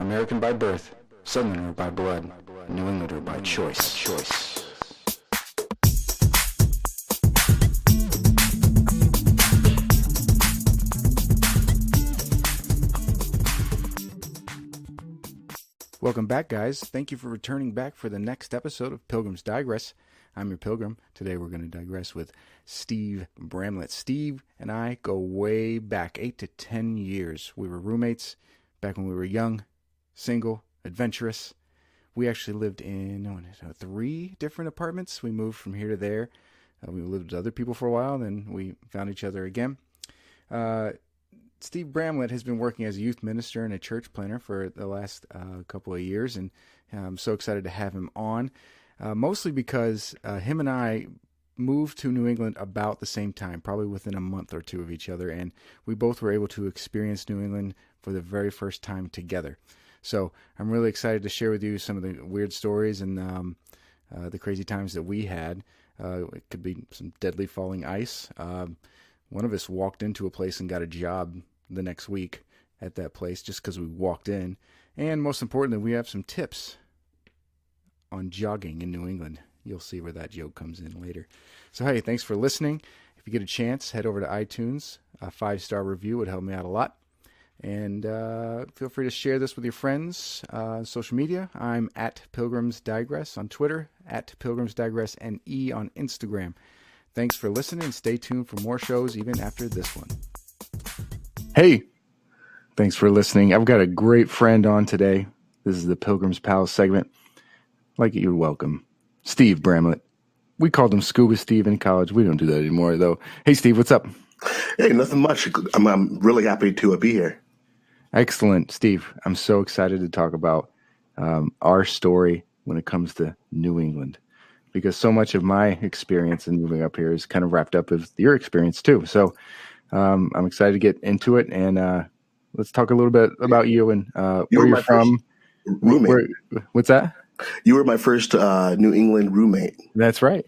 American by birth, Southerner by blood, New Englander by choice. Welcome back, guys. Thank you for returning back for the next episode of Pilgrims Digress. I'm your pilgrim. Today we're going to digress with Steve Bramlett. Steve and I go way back, 8 to 10 years. We were roommates back when we were young, single, adventurous. We actually lived in 3 different apartments. We moved from here to there. We lived with other people for a while, then we found each other again. Steve Bramlett has been working as a youth minister and a church planner for the last couple of years, and I'm so excited to have him on, mostly because him and I moved to New England about the same time, probably within a month or two of each other, and we both were able to experience New England for the very first time together. So I'm really excited to share with you some of the weird stories and the crazy times that we had. It could be some deadly falling ice. One of us walked into a place and got a job the next week at that place just because we walked in. And most importantly, we have some tips on jogging in New England. You'll see where that joke comes in later. So, hey, thanks for listening. If you get a chance, head over to iTunes. A 5-star review would help me out a lot. And feel free to share this with your friends on social media. I'm at Pilgrims Digress on Twitter, at Pilgrims Digress NE on Instagram. Thanks for listening, and stay tuned for more shows even after this one. Hey, thanks for listening. I've got a great friend on today. This is the Pilgrim's Palace segment. Like you're welcome. Steve Bramlett. We called him Scuba Steve in college. We don't do that anymore, though. Hey, Steve, what's up? Hey, nothing much. I'm really happy to be here. Excellent, Steve. I'm so excited to talk about our story when it comes to New England, because so much of my experience in moving up here is kind of wrapped up with your experience too. So I'm excited to get into it, and let's talk a little bit about you and where you're from. What's that? You were my first New England roommate. That's right.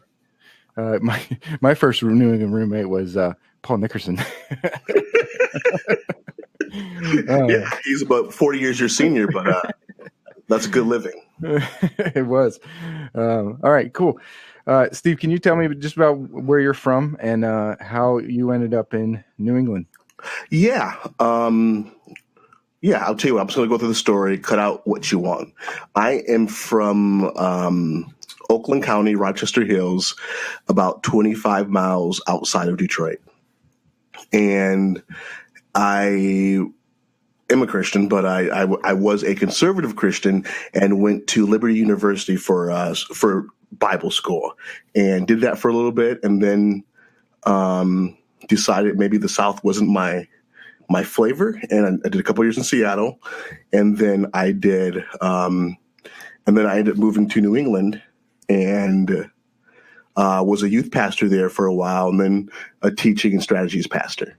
My first New England roommate was Paul Nickerson. Yeah, he's about 40 years your senior, but that's good living. It was. All right, cool. Steve, can you tell me just about where you're from and how you ended up in New England? Yeah. I'll tell you what. I'm just going to go through the story, cut out what you want. I am from Oakland County, Rochester Hills, about 25 miles outside of Detroit. And I am a Christian, but I was a conservative Christian and went to Liberty University for Bible school, and did that for a little bit, and then decided maybe the South wasn't my flavor, and I did a couple years in Seattle, and then I ended up moving to New England and was a youth pastor there for a while, and then a teaching and strategies pastor.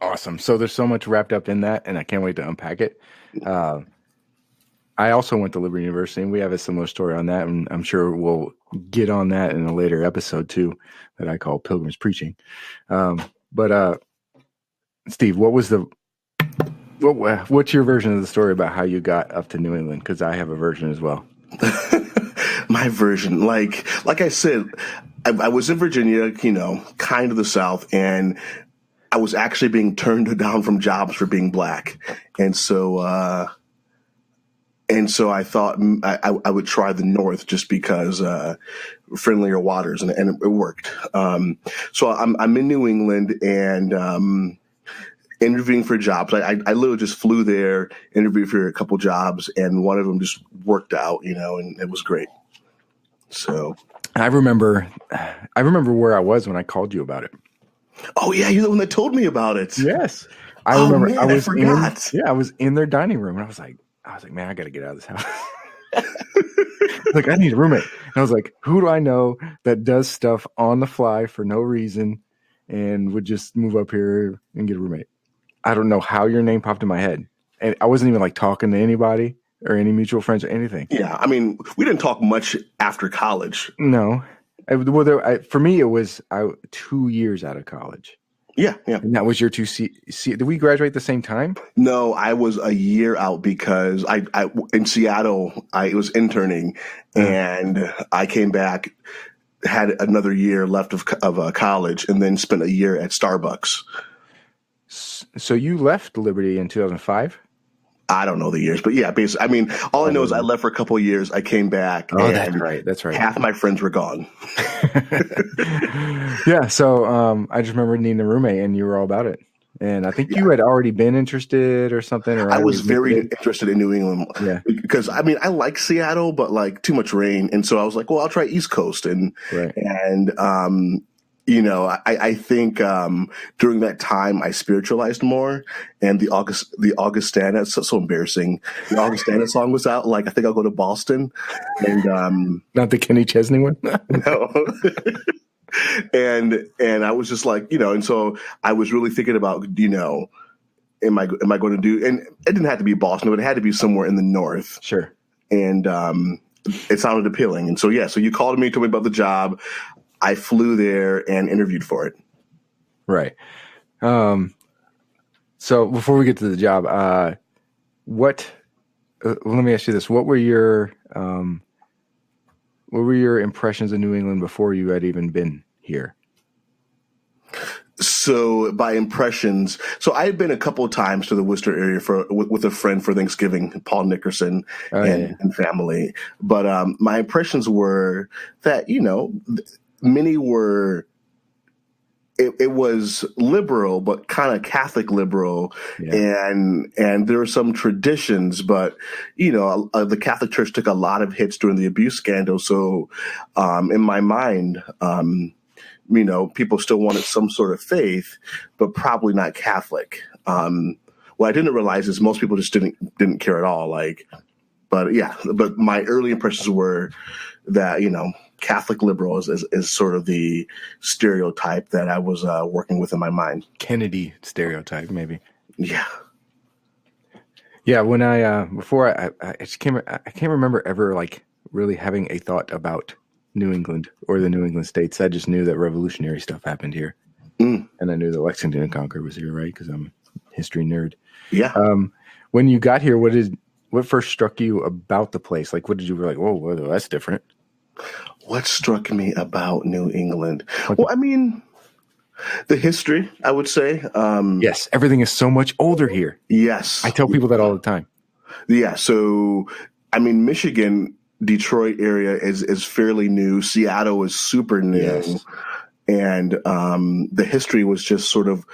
Awesome. So there's so much wrapped up in that, and I can't wait to unpack it. I also went to Liberty University, and we have a similar story on that, and I'm sure we'll get on that in a later episode too, that I call Pilgrims Preaching. But Steve, what's your version of the story about how you got up to New England? Because I have a version as well. My version, like I said, I was in Virginia, kind of the South, and I was actually being turned down from jobs for being black. And so I thought I would try the North just because friendlier waters, and it worked. So I'm in New England and interviewing for jobs. I literally just flew there, interviewed for a couple jobs, and one of them just worked out, and it was great. So I remember where I was when I called you about it. Oh yeah, you're the one that told me about it. Yes, I remember. Man, I forgot. I was in their dining room, and I was like, man, I got to get out of this house. Like, I need a roommate. And I was like, who do I know that does stuff on the fly for no reason and would just move up here and get a roommate? I don't know how your name popped in my head, and I wasn't even like talking to anybody or any mutual friends or anything. Yeah, I mean, we didn't talk much after college. No. For me, it was 2 years out of college. Yeah, yeah. And that was your two did we graduate the same time? No, I was a year out because I in Seattle, I was interning, and I came back, had another year left of college, and then spent a year at Starbucks. So you left Liberty in 2005? I don't know the years, but yeah, basically, I mean, all I know is I left for a couple of years. I came back. Oh, and that's right. That's right. Half my friends were gone. Yeah. So I just remember needing a roommate, and you were all about it. And I think you had already been interested or something. Or I was very interested in New England. Yeah. Because I mean, I like Seattle, but like too much rain, and so I was like, well, I'll try East Coast, and you know, I think during that time I spiritualized more, and the Augustana, it's so embarrassing. The Augustana song was out. Like, I think I'll go to Boston, and not the Kenny Chesney one. No. and I was just like, you know, and so I was really thinking about, you know, am I going to do? And it didn't have to be Boston, but it had to be somewhere in the north. Sure. And it sounded appealing, and so so you called me, told me about the job. I flew there and interviewed for it. Right. So before we get to the job, let me ask you this. What were your impressions of New England before you had even been here? So by impressions, so I had been a couple of times to the Worcester area with a friend for Thanksgiving, Paul Nickerson and family. But my impressions were that, you know, many were, it was liberal, but kind of Catholic liberal. Yeah. And there were some traditions, but, you know, the Catholic Church took a lot of hits during the abuse scandal. So in my mind, you know, people still wanted some sort of faith, but probably not Catholic. What I didn't realize is most people just didn't care at all. Like, but my early impressions were that, you know, Catholic liberal is sort of the stereotype that I was working with in my mind. Kennedy stereotype, maybe. Yeah. Yeah. When I can't remember ever like really having a thought about New England or the New England states. I just knew that revolutionary stuff happened here, and I knew that Lexington and Concord was here, right? Because I'm a history nerd. Yeah. When you got here, what first struck you about the place? Like, what did you like? Whoa, that's different. What struck me about New England? Well, I mean, the history, I would say. Yes, everything is so much older here. Yes. I tell people that all the time. Yeah, so, I mean, Michigan, Detroit area is fairly new. Seattle is super new. Yes. And the history was just sort of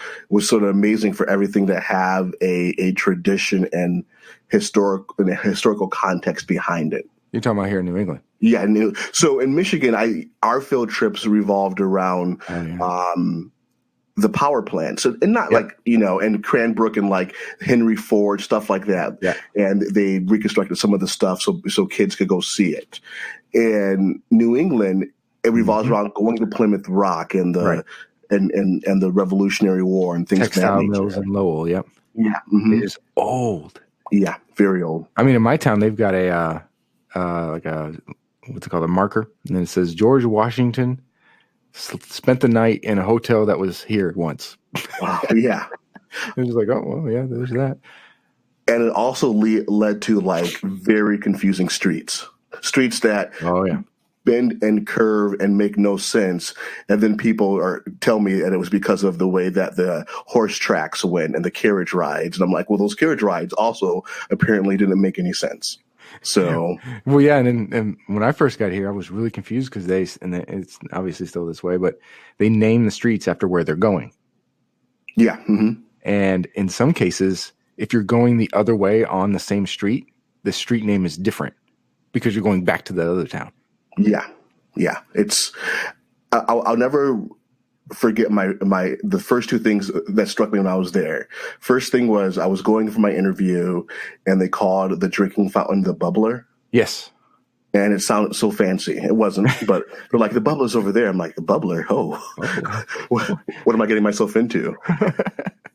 amazing for everything to have a tradition and historical context behind it. You're talking about here in New England? Yeah. So in Michigan, our field trips revolved around the power plants, and not like, you know, and Cranbrook and like Henry Ford, stuff like that. Yeah. And they reconstructed some of the stuff so kids could go see it. In New England, it revolves around going to Plymouth Rock and the and the Revolutionary War and things. Textile mills in Lowell. Yep. Yeah. Mm-hmm. It is old. Yeah, very old. I mean, in my town, they've got a like a what's it called, a marker, and then it says George Washington spent the night in a hotel that was here once. Wow. Yeah. It was like, oh well, yeah, there's that. And it also led to like very confusing streets that bend and curve and make no sense. And then people tell me that it was because of the way that the horse tracks went and the carriage rides. And I'm like, well, those carriage rides also apparently didn't make any sense. So, well, yeah. And when I first got here, I was really confused because it's obviously still this way, but they name the streets after where they're going. Yeah. Mm-hmm. And in some cases, if you're going the other way on the same street, the street name is different because you're going back to the other town. Yeah. Yeah. I'll never forget the first two things that struck me when I was there. First thing was I was going for my interview and they called the drinking fountain the Bubbler. Yes. And it sounded so fancy. It wasn't, but they're like, the Bubbler's over there. I'm like, the Bubbler? Oh, what am I getting myself into?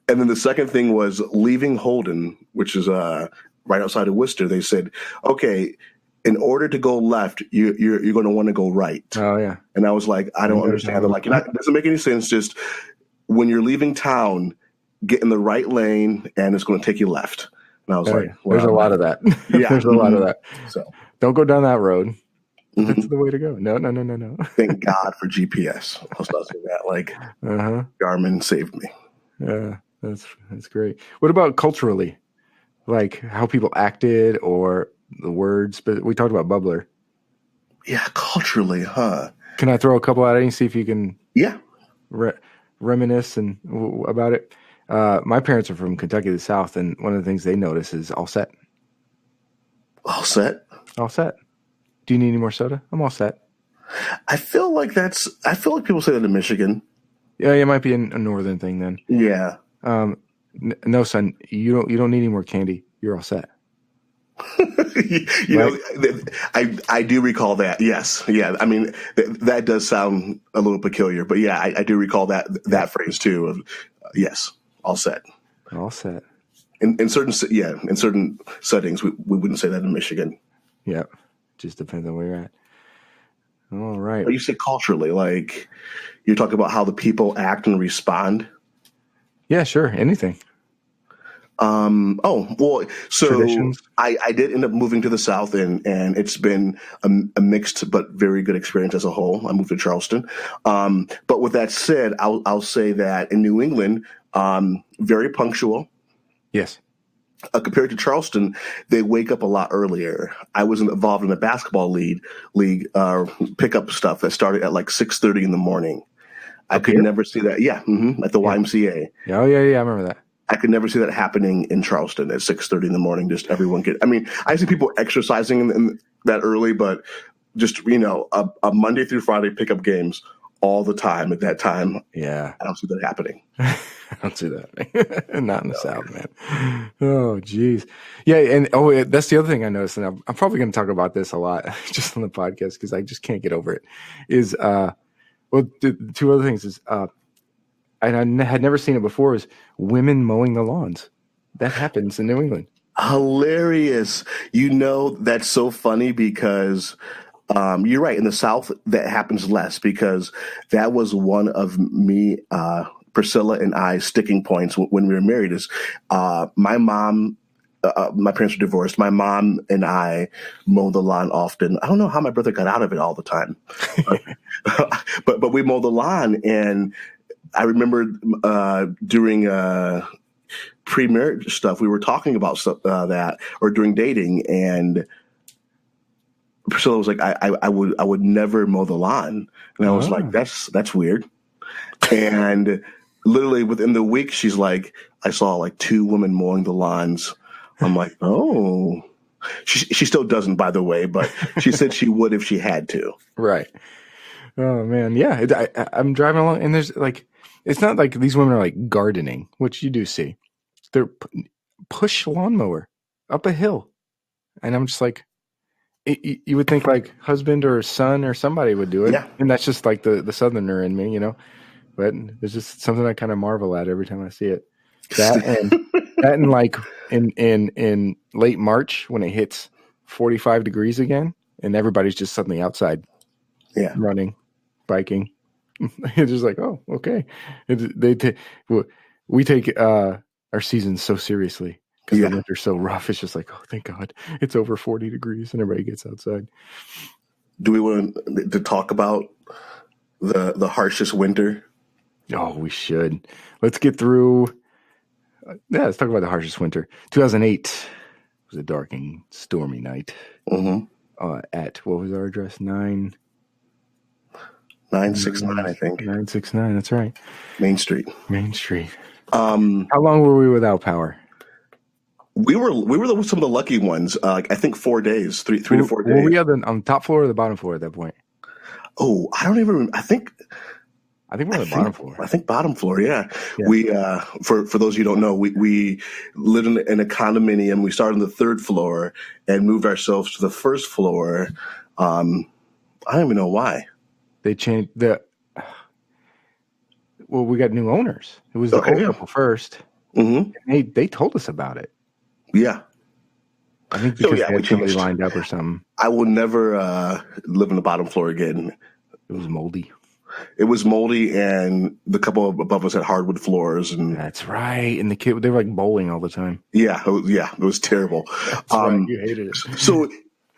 And then the second thing was leaving Holden, which is right outside of Worcester. They said, okay, in order to go left, you're going to want to go right. Oh, yeah. And I was like, I don't understand. They're like, it doesn't make any sense. Just when you're leaving town, get in the right lane, and it's going to take you left. And I was like, there's a lot of that. Yeah. There's a lot of that. So don't go down that road. That's the way to go. No. Thank God for GPS. I was saying that. Like, Garmin saved me. Yeah, that's great. What about culturally? Like how people acted or the words? But we talked about bubbler. Yeah, culturally, huh? Can I throw a couple at you and see if you can reminisce about it? My parents are from Kentucky, the South, and one of the things they notice is all set. All set? All set. Do you need any more soda? I'm all set. I feel like people say that in Michigan. Yeah, it might be a northern thing then. Yeah. No, son, you don't need any more candy. You're all set. you know, I do recall that. Yes. Yeah. I mean, that does sound a little peculiar, but yeah, I do recall that phrase too of yes, all set. All set. In certain settings, we wouldn't say that in Michigan. Yeah. Just depends on where you're at. All right. But you say culturally, like you're talking about how the people act and respond. Yeah, sure. Anything. So traditions. I did end up moving to the South and it's been a mixed but very good experience as a whole. I moved to Charleston. But with that said, I'll say that in New England, very punctual. Yes. Compared to Charleston, they wake up a lot earlier. I was involved in a basketball league pickup stuff that started at like 6:30 in the morning. I could never see that. Yeah. At the YMCA. Oh yeah. I remember that. I could never see that happening in Charleston at 6:30 in the morning. Just everyone I see people exercising in that early, but just, a Monday through Friday pickup games all the time at that time. Yeah. I don't see that happening. I don't see that. Not in the South, man. Oh, geez. Yeah. And that's the other thing I noticed. And I'm probably going to talk about this a lot just on the podcast because I just can't get over it is, the two other things is, and I had never seen it before, is women mowing the lawns. That happens in New England. Hilarious. That's so funny because you're right. In the South, that happens less because that was one of me, Priscilla and I sticking points when we were married is my mom, my parents were divorced. My mom and I mow the lawn often. I don't know how my brother got out of it all the time, but we mow the lawn. And I remember during pre-marriage stuff, we were talking about stuff that, or during dating, and Priscilla was like, "I would never mow the lawn," and I was like, "That's weird." And literally within the week, she's like, "I saw like 2 women mowing the lawns." I'm like, "Oh." She still doesn't, by the way, but she said she would if she had to. Right. Oh man, yeah. I'm driving along, and there's like, it's not like these women are like gardening, which you do see. They're push lawnmower up a hill, and I'm just like, you would think like husband or son or somebody would do it, and that's just like the Southerner in me, But it's just something I kind of marvel at every time I see it. That and like in late March when it hits 45 degrees again, and everybody's just suddenly outside, running, biking. It's just like, oh, okay. We take our seasons so seriously because the winter's so rough. It's just like, oh, thank God it's over 40 degrees and everybody gets outside. Do we want to talk about the harshest winter? Oh, we should. Let's get through. Let's talk about the harshest winter. 2008 was a dark and stormy night. At what was our address? 969, I think. 969. That's right. Main Street. How long were we without power? We were some of the lucky ones. I think 4 days, three to 4 days. Were we on the top floor or the bottom floor at that point? Oh, I don't even remember. I think we're on the bottom floor. I think bottom floor. Yeah. We for those of you who don't know, we lived in a condominium. We started on the 3rd floor and moved ourselves to the 1st floor. I don't even know why. They changed we got new owners. It was the old couple first. Mm-hmm. They told us about it. Yeah. I think because they had somebody lined up or something. I will never live on the bottom floor again. It was moldy. It was moldy, and the couple above us had hardwood floors. And That's right. And they were like bowling all the time. Yeah, it was terrible. That's right. You hated it. So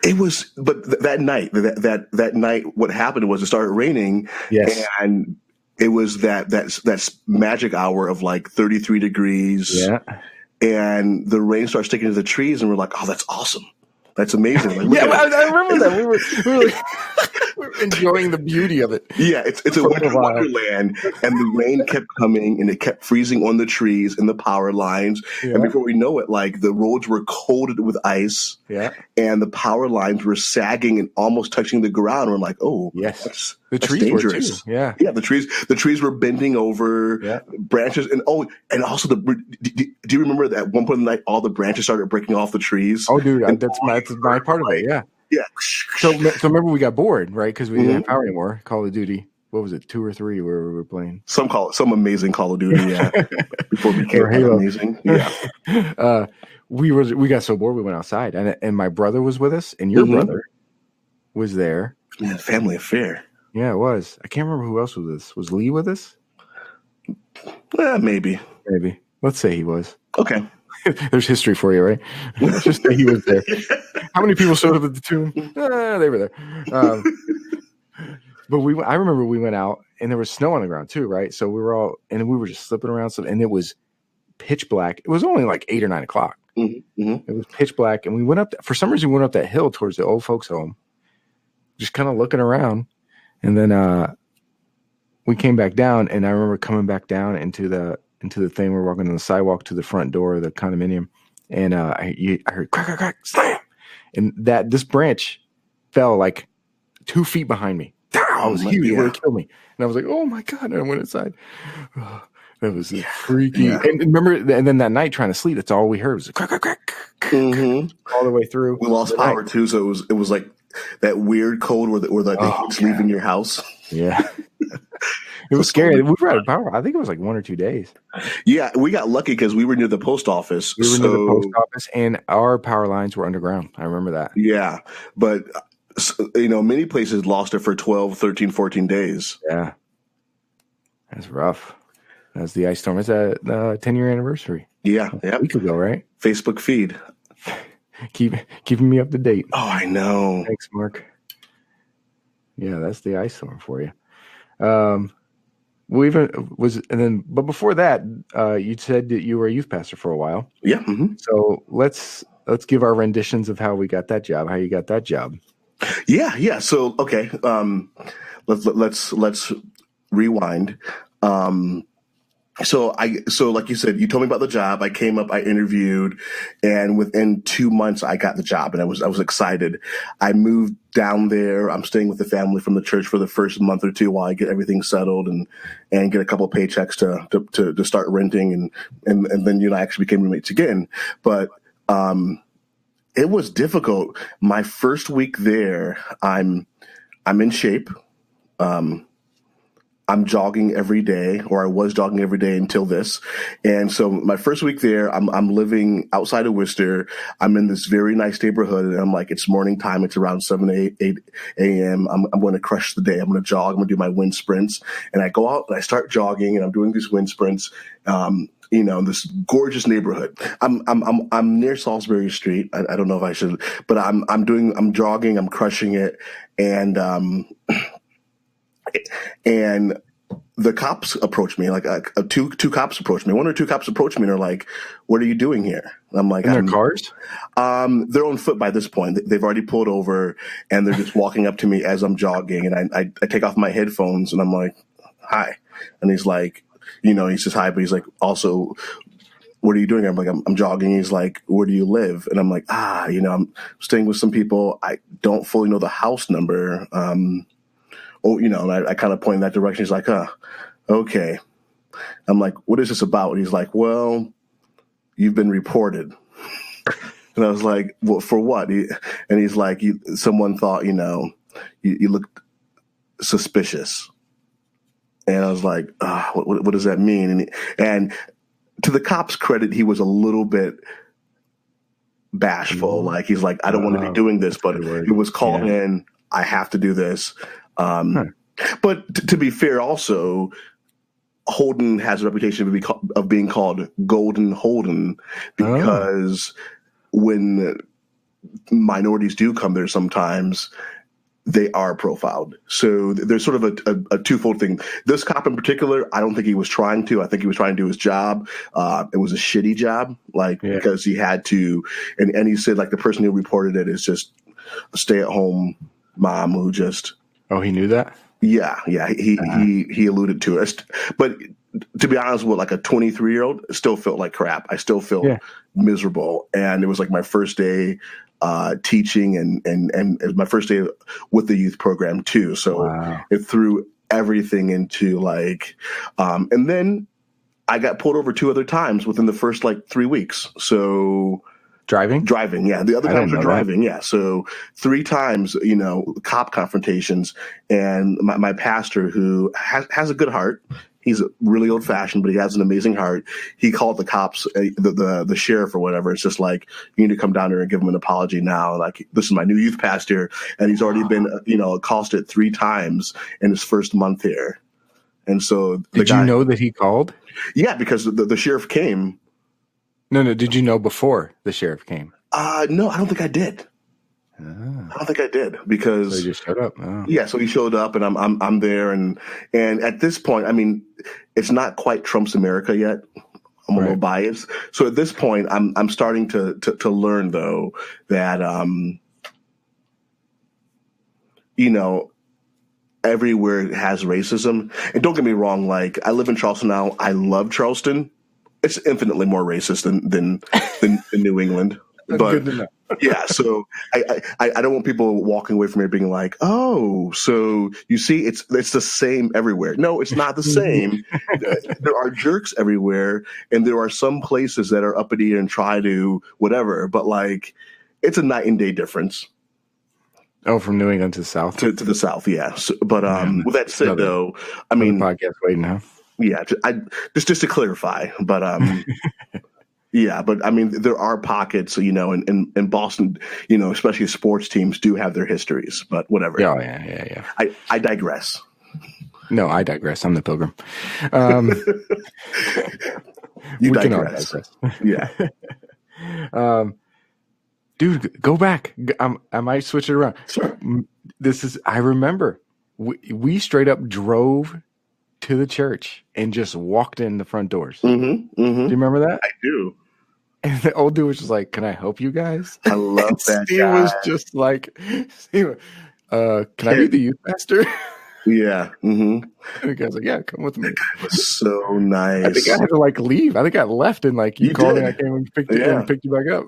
it was, but that night, that night, what happened was it started raining. Yes. And it was that magic hour of like 33 degrees. Yeah. And the rain starts sticking to the trees, and we're like, oh, that's awesome. That's amazing. Like, I remember that. We were enjoying the beauty of it. Yeah, it's a winter wonderland, and the rain kept coming, and it kept freezing on the trees and the power lines. Yeah. And before we know it, like the roads were coated with ice. Yeah, and the power lines were sagging and almost touching the ground. We're like, oh, yes, the trees dangerous. Were too. Yeah, yeah, the trees were bending over, branches, and also do you remember that at one point in the night all the branches started breaking off the trees? Oh, dude, that's my part of it. Yeah. Yeah. So remember we got bored, right? Because we didn't have power anymore. Call of Duty. What was it? 2 or 3 where we were playing? Some amazing Call of Duty. Yeah. Before it became amazing. Yeah. We got so bored we went outside, and my brother was with us, and your brother was there. Yeah, family affair. Yeah, it was. I can't remember who else was with us. Was Lee with us? Maybe. Let's say he was. Okay. There's history for you, right? Let's just say he was there. How many people showed up at the tomb? They were there. But I remember we went out, and there was snow on the ground too, right? So we were just slipping around, and it was pitch black. It was only like 8 or 9 o'clock. Mm-hmm. It was pitch black, and we went up. For some reason, we went up that hill towards the old folks' home, just kind of looking around, and then we came back down. And I remember coming back down into the thing. We're walking on the sidewalk to the front door of the condominium, and I heard crack, crack, crack, slam, and this branch fell like 2 feet behind me. I was huge. It would have killed me. And I was like, oh my God. And I went inside. Oh, that was freaky. Yeah. And remember, and then that night trying to sleep, that's all we heard was crack, crack, crack, all the way through. We lost power too. So it was like that weird code where the heat's leaving your house. Yeah. It was scary. We were out of power. I think it was like 1 or 2 days. Yeah. We got lucky because we were near the post office. We were near the post office, and our power lines were underground. I remember that. Yeah. But many places lost it for 12, 13, 14 days. Yeah. That's rough. That's the ice storm. It's a 10-year anniversary. Yeah. A week ago, right? Facebook feed. Keeping me up to date. Oh, I know. Thanks, Mark. Yeah, that's the ice storm for you. But before that, you said that you were a youth pastor for a while. Yeah. Mm-hmm. So let's give our renditions of how we got that job, how you got that job. Yeah. So, okay. Let's rewind. So like you said, you told me about the job. I came up, I interviewed, and within 2 months I got the job, and I was excited. I moved down there. I'm staying with the family from the church for the first month or two while I get everything settled and get a couple of paychecks to start renting. And then, I actually became roommates again. But, it was difficult. My first week there, I'm in shape. I'm jogging every day, or I was jogging every day until this. And so my first week there, I'm living outside of Worcester. I'm in this very nice neighborhood, and I'm like, it's morning time. It's around 7, 8 a.m. I'm going to crush the day. I'm going to jog. I'm going to do my wind sprints. And I go out and I start jogging, and I'm doing these wind sprints. This gorgeous neighborhood. I'm near Salisbury Street. I don't know if I should, but I'm jogging. I'm crushing it, and the cops approach me, like two cops approach me. 1 or 2 cops approach me and are like, "What are you doing here?" And I'm like, "In their cars?" They're on foot by this point. They've already pulled over, and they're just walking up to me as I'm jogging. And I take off my headphones, and I'm like, "Hi," and he's like, he says hi, but he's like, also, what are you doing? I'm like, I'm jogging. He's like, where do you live? And I'm like, I'm staying with some people. I don't fully know the house number. And I kind of point in that direction. He's like, okay. I'm like, what is this about? And he's like, well, you've been reported. And I was like, well, for what? And he's like, someone thought, you looked suspicious. And I was like, what does that mean? And to the cop's credit, he was a little bit bashful. Like, he's like, I don't want to be doing this, but it was called in. I have to do this. But to be fair, also, Holden has a reputation of being called Golden Holden because when minorities do come there sometimes, they are profiled. So there's sort of a twofold thing. This cop in particular, I don't think he was trying to. I think he was trying to do his job. It was a shitty job, because he had to. And he said, the person who reported it is just a stay-at-home mom who just. Oh, he knew that? Yeah. He alluded to it. But to be honest with a 23-year-old, it still felt like crap. I still felt miserable. And it was my first day teaching and it was my first day with the youth program too. So it threw everything into and then I got pulled over 2 other times within the first 3 weeks. So driving. Yeah. The other times were driving. Yeah. So 3 times, cop confrontations, and my pastor, who has a good heart. He's really old fashioned, but he has an amazing heart. He called the cops, the sheriff or whatever. It's just you need to come down here and give him an apology now. This is my new youth pastor, and he's already been, accosted 3 times in his first month here. And so, did you know that he called? Yeah, because the sheriff came. No. Did you know before the sheriff came? No, I don't think I did. I don't think I did because so he just showed up. Oh. Yeah, so he showed up, and I'm there, and at this point, I mean, it's not quite Trump's America yet. I'm a little biased, so at this point, I'm starting to learn though that everywhere has racism, and don't get me wrong. I live in Charleston now. I love Charleston. It's infinitely more racist than New England. That's but good to know. Yeah, so I don't want people walking away from here being like, oh, so you see, it's the same everywhere. No, it's not the same. There are jerks everywhere, and there are some places that are uppity and try to whatever, but it's a night and day difference. Oh, from New England to the South? To the South, yeah. So, but with that said, though, I mean, podcast waiting, huh? Yeah, just to clarify, but yeah, but I mean, there are pockets, in Boston, especially sports teams do have their histories, but whatever. Yeah. I digress. No, I digress. I'm the Pilgrim. You digress. Yeah. Dude, go back. I might switch it around. Sure. I remember we straight up drove to the church and just walked in the front doors. Mm-hmm, mm-hmm. Do you remember that? I do. And the old dude was just like, "Can I help you guys?" I love that. Steve was just like, "Can I be the youth pastor?" Yeah. Mm-hmm. And the guy's like, "Yeah, come with me." It was so nice. I think I had to leave. I think I left and you called me. I came and picked you back up.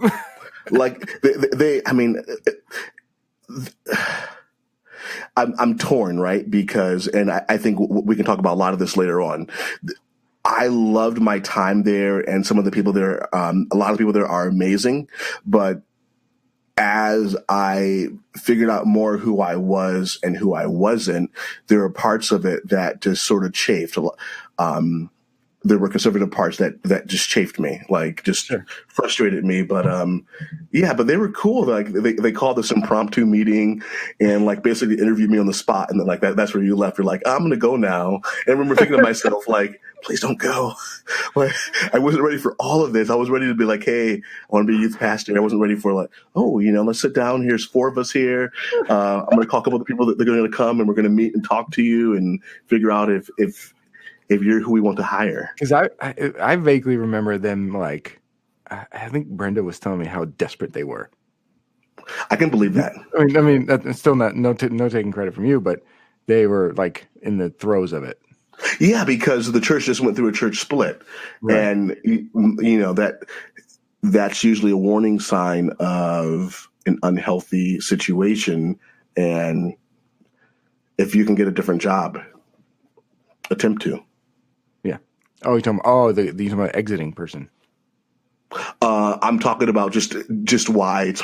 I'm torn, right? Because, and I think we can talk about a lot of this later on. I loved my time there, and some of the people there, a lot of people there are amazing. But as I figured out more who I was and who I wasn't, there were parts of it that just sort of chafed. There were conservative parts that just chafed me, frustrated me. But but they were cool. They called this impromptu meeting and basically interviewed me on the spot, and then that's where you left. You're like, I'm gonna go now. And I remember thinking to myself, please don't go. I wasn't ready for all of this. I was ready to be like, hey, I want to be a youth pastor. I wasn't ready for let's sit down. Here's 4 of us here. I'm gonna call a couple of the people that they're gonna come, and we're gonna meet and talk to you and figure out if you're who we want to hire. Because I vaguely remember them I think Brenda was telling me how desperate they were. I can believe that. I mean that's still no taking credit from you, but they were in the throes of it. Yeah, because the church just went through a church split, right. And that's usually a warning sign of an unhealthy situation. And if you can get a different job, attempt to. Yeah. Oh, you're talking about exiting person. I'm talking about just why it's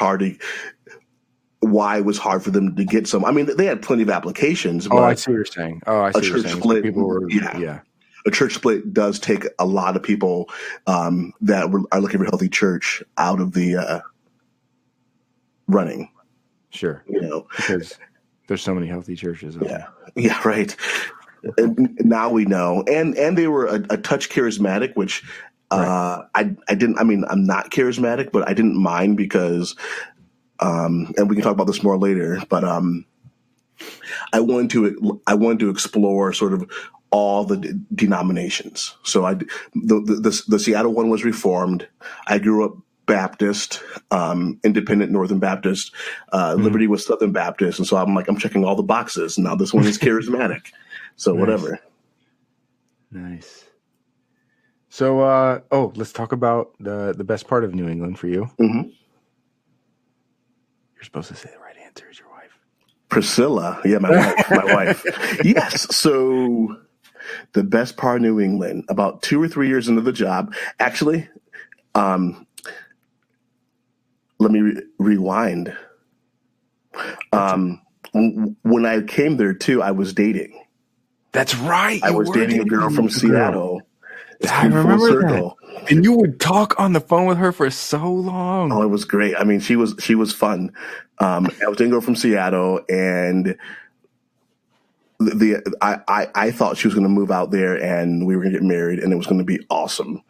why it was hard for them to get some. I mean, they had plenty of applications. But I see what you're saying. I see what you're saying. Split, people were, a church split does take a lot of people that are looking for a healthy church out of the running. Sure. Because There's so many healthy churches. Yeah, right. And now we know, and they were a touch charismatic, which Right. I didn't. I mean, I'm not charismatic, but I didn't mind because, and we can talk about this more later. But I wanted to explore sort of all the denominations. So the Seattle one was Reformed. I grew up Baptist, Independent Northern Baptist. Liberty was Southern Baptist, and so I'm checking all the boxes. Now this one is charismatic. So Nice. whatever. Nice. So, let's talk about the best part of New England for you. Mm-hmm. You're supposed to say the right answer is your wife. Priscilla. Yeah, my wife. Yes. So the best part of New England, about 2 or 3 years into the job, actually, let me rewind. When I came there too, I was dating. That's right. I was dating a girl from Seattle. I remember that. And you would talk on the phone with her for so long. Oh, it was great. I mean, she was fun. I was dating a girl from Seattle, and I thought she was going to move out there, and we were going to get married, and it was going to be awesome.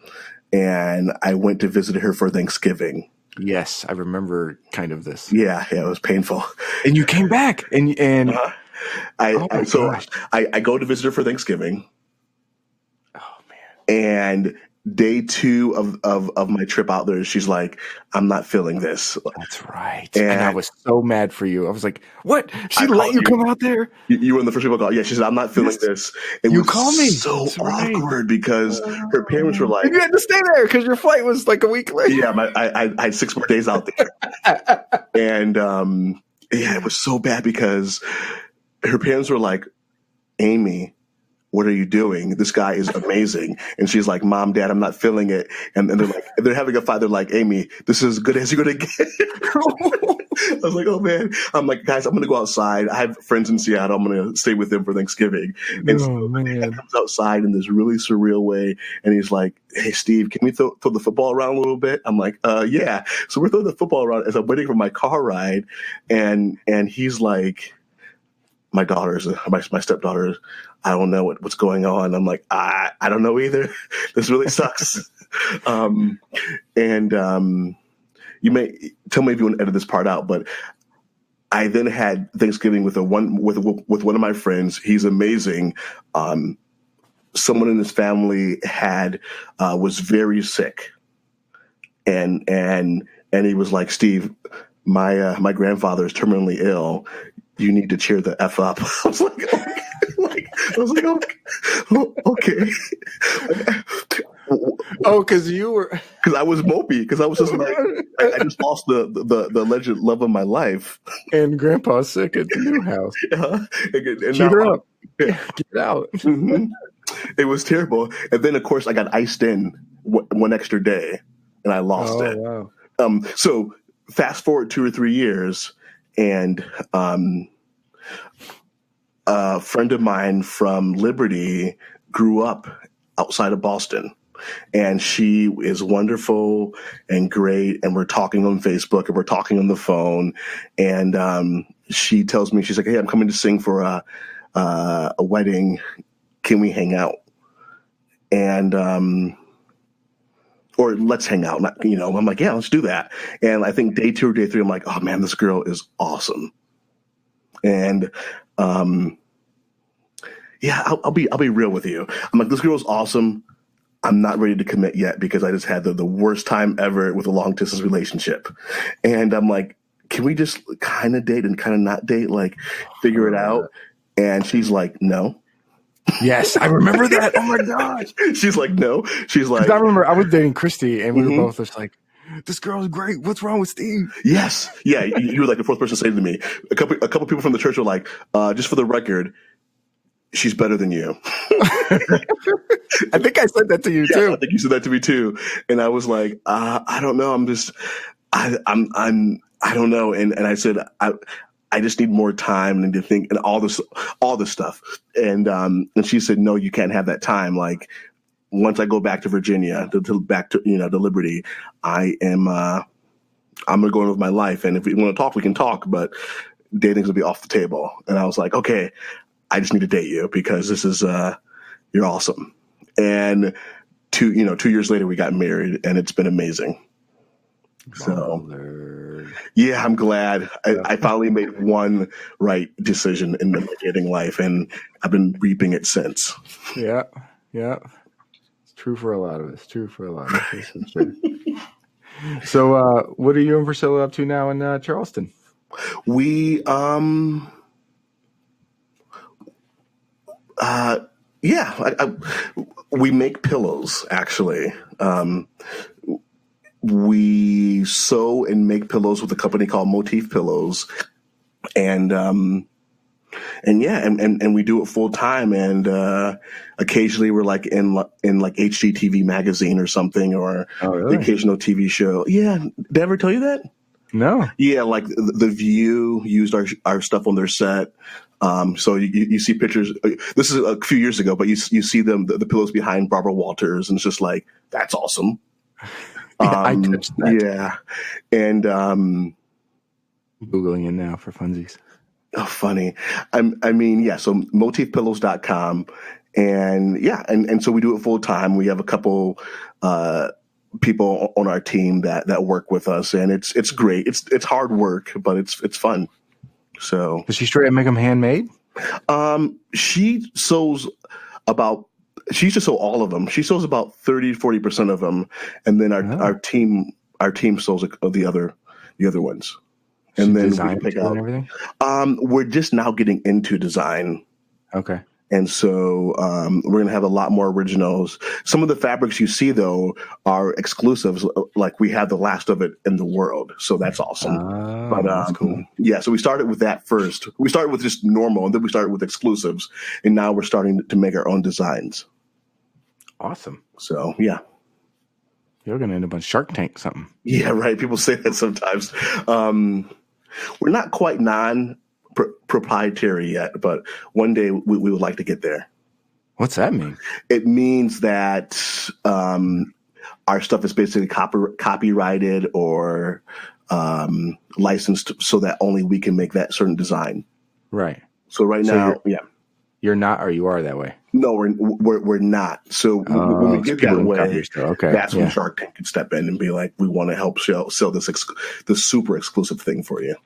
And I went to visit her for Thanksgiving. Yes, I remember kind of this. Yeah, it was painful. And you came back, and I go to visit her for Thanksgiving. Oh man! And day 2 of my trip out there, she's like, "I'm not feeling this." That's right. And I was so mad for you. I was like, "What? She let you come out there?" You were in the first people call. Yeah, she said, "I'm not feeling this." It you was called me. So That's awkward because her parents were like, "You had to stay there because your flight was like a week later." Yeah, I had 6 more days out there, and it was so bad because her parents were like, "Amy, what are you doing? This guy is amazing." And she's like, "Mom, Dad, I'm not feeling it." And they're like, they're having a fight. They're like, "Amy, this is as good as you're going to get." I was like, "Oh man." I'm like, "Guys, I'm going to go outside. I have friends in Seattle. I'm going to stay with them for Thanksgiving." And so he comes outside in this really surreal way. And he's like, "Hey, Steve, can we throw the football around a little bit?" I'm like, yeah. So we're throwing the football around as I'm waiting for my car ride. And he's like, my stepdaughter, I don't know what's going on. I'm like, I don't know either. This really sucks. You may tell me if you want to edit this part out, but I then had Thanksgiving with one of my friends. He's amazing. Someone in his family was very sick, and he was like, "Steve, my grandfather is terminally ill. You need to cheer the F up." I was like, okay. Oh, because you were. Because I was mopey. Because I was just like, I just lost the alleged love of my life. And Grandpa's sick at the new house. And cheer her up. Yeah. Get out. Mm-hmm. It was terrible. And then, of course, I got iced in one extra day, and I lost it. Wow. So fast forward 2 or 3 years, and a friend of mine from Liberty grew up outside of Boston, and she is wonderful and great. And we're talking on Facebook and we're talking on the phone. And she tells me, she's like, "Hey, I'm coming to sing for a wedding. Can we hang out?" And or let's hang out. I'm like, "Yeah, let's do that." And I think day 2 or day 3, I'm like, "Oh man, this girl is awesome." And yeah, I'll be real with you. I'm like, this girl's awesome. I'm not ready to commit yet because I just had the worst time ever with a long distance relationship. And I'm like, "Can we just kind of date and kind of not date, like figure it out?" And she's like, "No." Yes, I remember that. Oh my gosh. She's like, "No." She's like, I remember I was dating Christy, and we were both just like, "This girl's great. What's wrong with Steve?" Yes. Yeah. You were like the fourth person to say to me. A couple people from the church were like, "Just for the record, she's better than you." I think I said that to you too. I think you said that to me too. And I was like, I don't know. I don't know. And I said, I just need more time and to think and all this stuff. And she said, "No, you can't have that time. Like once I go back to Virginia, back to Liberty, I'm going to go on with my life. And if we want to talk, we can talk. But dating's gonna be off the table. And I was like, okay, I just need to date you because this is you're awesome. And 2 years later, we got married, and it's been amazing. So, yeah, I'm glad. I finally made one right decision in my dating life, and I've been reaping it since. Yeah. It's true for a lot of us. So, what are you and Priscilla up to now in Charleston? We, we make pillows, actually. We sew and make pillows with a company called Motif Pillows, and we do it full time. And occasionally we're like in like HGTV magazine or something, or really? The occasional TV show. Yeah, did I ever tell you that? No. Yeah, like the View used our stuff on their set. So you see pictures. This is a few years ago, but you see the pillows behind Barbara Walters, and it's just like, that's awesome. I touched that. Yeah. And Googling it now for funsies. Oh, funny. So motifpillows.com. And so we do it full time. We have a couple people on our team that work with us, and it's great. It's hard work, but it's fun. So does she straight up make them handmade? She sews she used to sew all of them. She sews about 30-40% of them, and then our team sews the other ones. And then we pick out everything. We're just now getting into design. Okay. And so we're going to have a lot more originals. Some of the fabrics you see, though, are exclusives. Like we have the last of it in the world. So that's awesome. But that's cool. Yeah, so we started with that first. We started with just normal, and then we started with exclusives. And now we're starting to make our own designs. Awesome. So, yeah. You're going to end up on Shark Tank something. Yeah, right. People say that sometimes. We're not quite proprietary yet, but one day we would like to get there. What's that mean? It means that our stuff is basically copyrighted or licensed so that only we can make that certain design. Right. So now, you're not, or you are that way? No, we're not. So when we get that way, that's when Shark Tank can step in and be like, we want to help sell this super exclusive thing for you.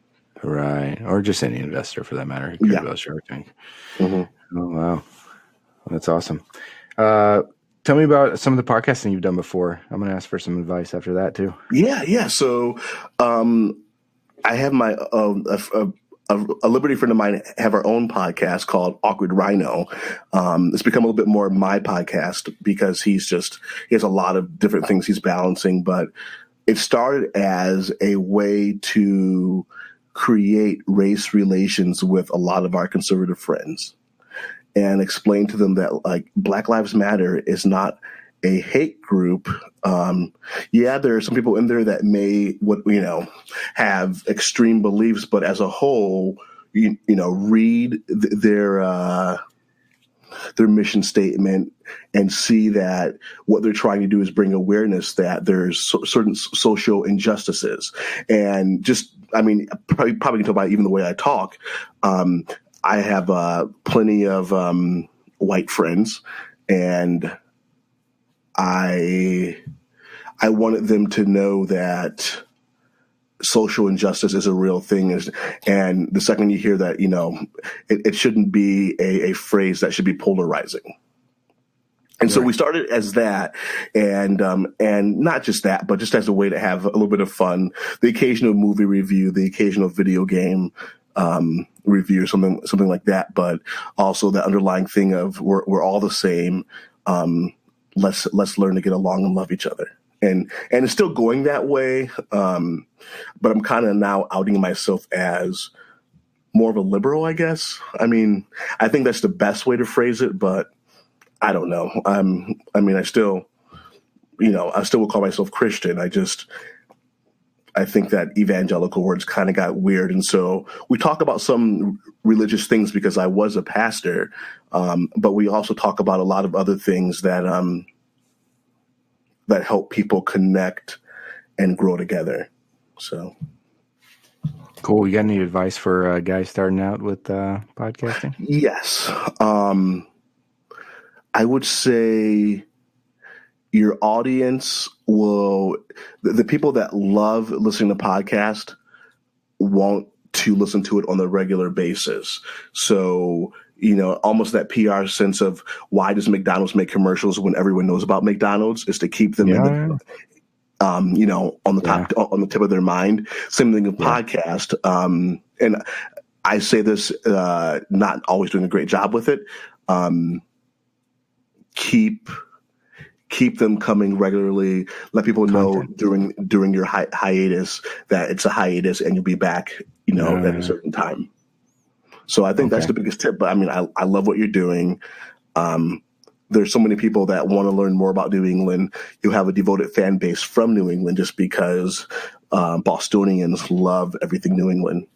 Right. Or just any investor for that matter who cares about Shark Tank. Mm-hmm. Oh, wow. That's awesome. Tell me about some of the podcasting you've done before. I'm going to ask for some advice after that too. Yeah. So I have my a Liberty friend of mine have our own podcast called Awkward Rhino. It's become a little bit more my podcast because he has a lot of different things he's balancing, but it started as a way to create race relations with a lot of our conservative friends and explain to them that like Black Lives Matter is not a hate group. There are some people in there that may have extreme beliefs, but as a whole, read their mission statement and see that what they're trying to do is bring awareness that there's certain social injustices. And probably can tell by even the way I talk. I have plenty of white friends, and I wanted them to know that social injustice is a real thing. And the second you hear that, it shouldn't be a phrase that should be polarizing. And so we started as that, and not just that, but just as a way to have a little bit of fun, the occasional movie review, the occasional video game review, something like that. But also the underlying thing of we're all the same. Let's learn to get along and love each other. And it's still going that way. But I'm kind of now outing myself as more of a liberal, I guess. I mean, I think that's the best way to phrase it, but I don't know. I still would call myself Christian. I think that evangelical words kind of got weird. And so we talk about some religious things because I was a pastor. But we also talk about a lot of other things that help people connect and grow together. So Cool. You got any advice for guys starting out with podcasting? Yes. I would say your audience the people that love listening to podcasts want to listen to it on a regular basis. So, almost that PR sense of why does McDonald's make commercials when everyone knows about McDonald's is to keep them on the top, on the tip of their mind. Same thing with podcast. And I say this, not always doing a great job with it. Keep them coming regularly. Let people know during your hiatus that it's a hiatus and you'll be back, at a certain time. So I think that's the biggest tip. But I mean, I love what you're doing. There's so many people that want to learn more about New England. You have a devoted fan base from New England just because Bostonians love everything New England.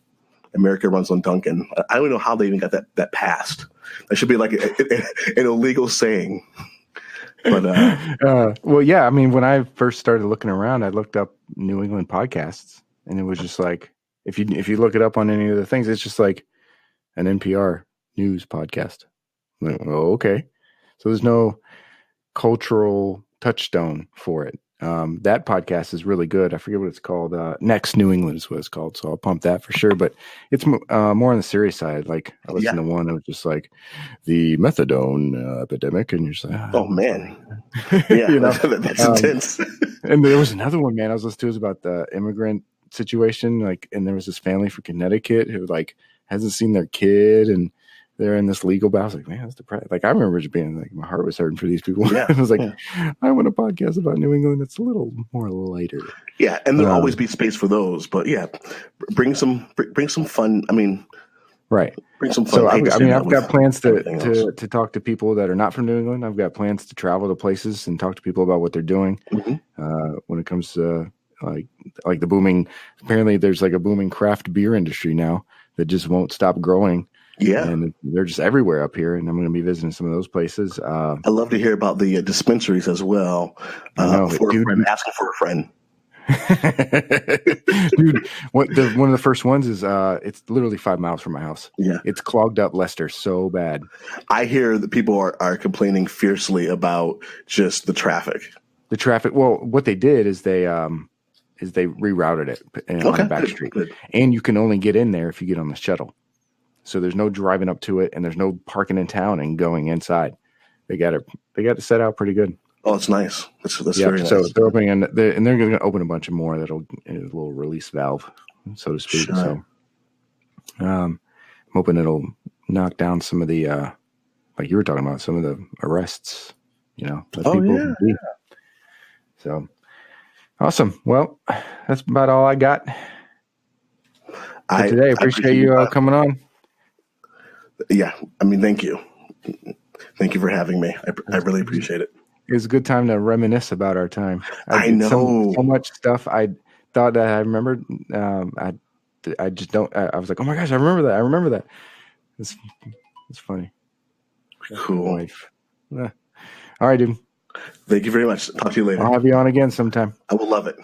America runs on Duncan. I don't know how they even got that passed. That should be like an illegal saying. But well, yeah. I mean, when I first started looking around, I looked up New England podcasts, and it was just like if you look it up on any of the things, it's just like an NPR news podcast. I'm like, oh, okay. So there's no cultural touchstone for it. That podcast is really good. I forget what it's called. Next New England is what it's called. So I'll pump that for sure. But it's more on the serious side. Like I listened to one that was just like the methadone epidemic, and you're just like, oh man, yeah, that's intense. And there was another one, man, I was listening to, was about the immigrant situation. Like, and there was this family from Connecticut who like hasn't seen their kid, and they're in this legal battle. I was like, man, that's depressing. Like, I remember just being like, my heart was hurting for these people. Yeah, I was like, I want a podcast about New England that's a little more lighter. Yeah, and there'll always be space for those. But yeah, bring some fun. I mean, right. Bring some fun. So I've got plans to talk to people that are not from New England. I've got plans to travel to places and talk to people about what they're doing. When it comes to like the booming. Apparently, there's like a booming craft beer industry now that just won't stop growing. Yeah, and they're just everywhere up here, and I'm going to be visiting some of those places. I love to hear about the dispensaries as well. Asking for a friend. Dude, one of the first ones is it's literally 5 miles from my house. Yeah, it's clogged up Leicester so bad. I hear that people are complaining fiercely about just the traffic. The traffic. Well, what they did is they rerouted it on a back street, and you can only get in there if you get on the shuttle. So there's no driving up to it, and there's no parking in town and going inside. They got it set out pretty good. Oh, it's nice. That's very nice. So they're opening, and they're going to open a bunch of more. That'll a little release valve, so to speak. Sure. So, I'm hoping it'll knock down some of the, like you were talking about, some of the arrests. So, awesome. Well, that's about all I got for today. I appreciate you coming on. Yeah, I mean, thank you. Thank you for having me. I really appreciate it. It was a good time to reminisce about our time. I know so much stuff I thought that I remembered. I just don't. I was like, oh my gosh, I remember that. It's funny. Cool. All right, dude. Thank you very much. Talk to you later. I'll have you on again sometime. I will love it.